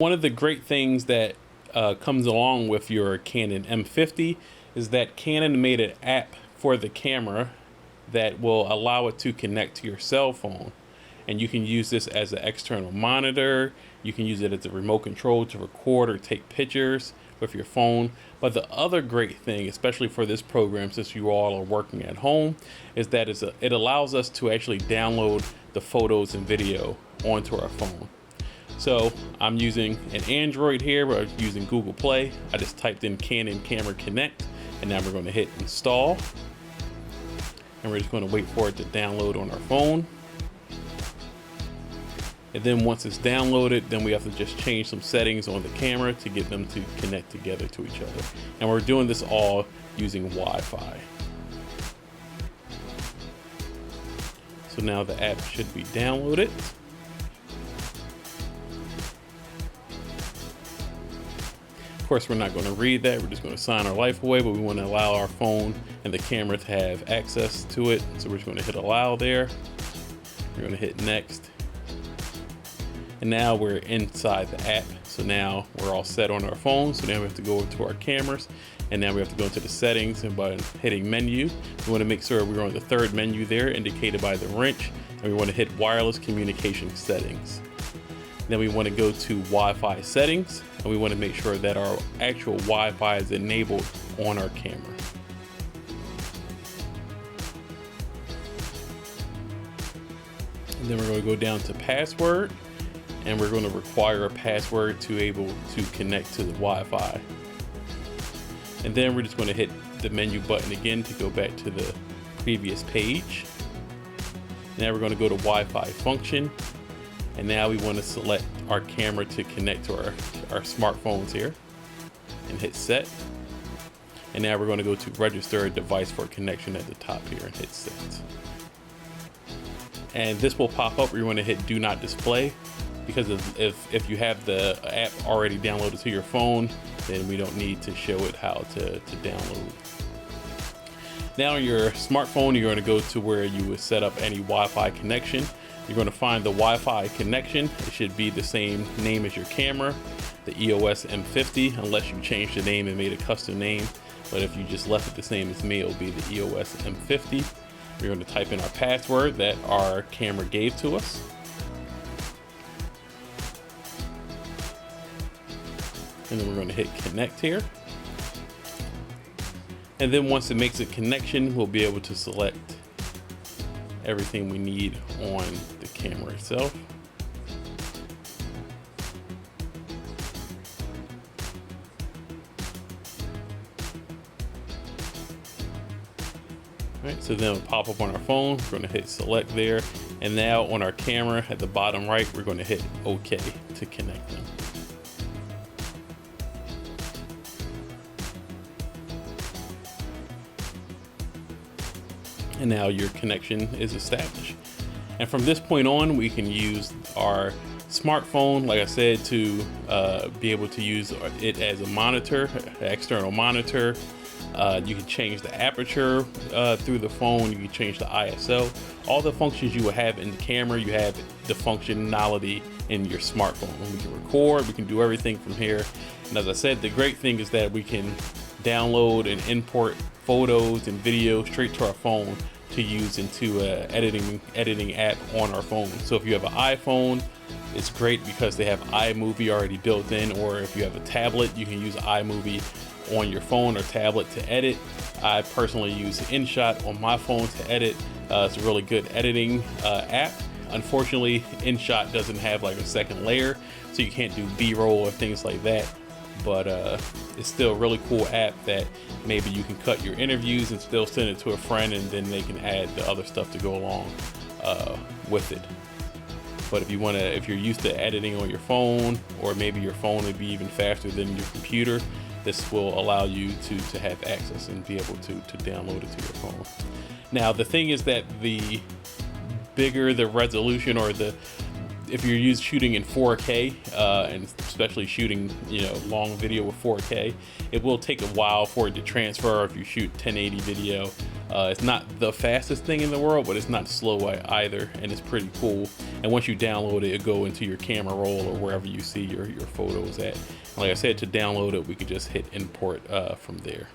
One of the great things that comes along with your Canon M50 is that Canon made an app for the camera that will allow it to connect to your cell phone. And you can use this as an external monitor. You can use it as a remote control to record or take pictures with your phone. But the other great thing, especially for this program, since you all are working at home, is that it allows us to actually download the photos and video onto our phone. So I'm using an Android here, but I'm using Google Play. I just typed in Canon Camera Connect, and now we're going to hit install. And we're just going to wait for it to download on our phone. And then once it's downloaded, then we have to just change some settings on the camera to get them to connect together to each other. And we're doing this all using Wi-Fi. So now the app should be downloaded. Of course, we're not going to read that. We're just going to sign our life away, but we want to allow our phone and the camera to have access to it. So we're just going to hit allow there. We're going to hit next. And now we're inside the app. So now we're all set on our phone. So now we have to go to our cameras, and now we have to go into the settings, and by hitting menu, we want to make sure we're on the third menu there indicated by the wrench, and we want to hit wireless communication settings. Then we want to go to Wi-Fi settings, and we want to make sure that our actual Wi-Fi is enabled on our camera. And then we're going to go down to password, and we're going to require a password to able to connect to the Wi-Fi. And then we're just going to hit the menu button again to go back to the previous page. Now we're going to go to Wi-Fi function. And now we want to select our camera to connect to our smartphones here and hit set. And now we're going to go to register a device for connection at the top here and hit set. And this will pop up where you want to hit do not display, because if you have the app already downloaded to your phone, then we don't need to show it how to download. Now on your smartphone, you're going to go to where you would set up any Wi-Fi connection. You're going to find the Wi-Fi connection. It should be the same name as your camera, the EOS M50, unless you changed the name and made a custom name. But if you just left it the same as me, it'll be the EOS M50. We're going to type in our password that our camera gave to us. And then we're going to hit connect here. And then once it makes a connection, we'll be able to select everything we need on the camera itself. All right, so then it'll pop up on our phone. We're going to hit select there. And now on our camera at the bottom right, we're going to hit OK to connect them. And now your connection is established. And from this point on, we can use our smartphone, like I said, to be able to use it as a monitor, an external monitor. You can change the aperture through the phone. You can change the ISO. All the functions you will have in the camera, you have the functionality in your smartphone. We can record, we can do everything from here. And as I said, the great thing is that we can download and import photos and videos straight to our phone to use into an editing app on our phone. So if you have an iPhone, it's great because they have iMovie already built in, or if you have a tablet, you can use iMovie on your phone or tablet to edit. I personally use InShot on my phone to edit. It's a really good editing app. Unfortunately, InShot doesn't have like a second layer, so you can't do B-roll or things like that. But it's still a really cool app that maybe you can cut your interviews and still send it to a friend, and then they can add the other stuff to go along with it. But if you're used to editing on your phone, or maybe your phone would be even faster than your computer, this will allow you to have access and be able to download it to your phone. Now the thing is that the bigger the resolution, or if you're shooting in 4K, and especially shooting long video with 4K, it will take a while for it to transfer. If you shoot 1080 video, It's not the fastest thing in the world, but it's not slow either, and it's pretty cool. And once you download it, it'll go into your camera roll or wherever you see your photos at. And like I said, to download it, we could just hit import from there.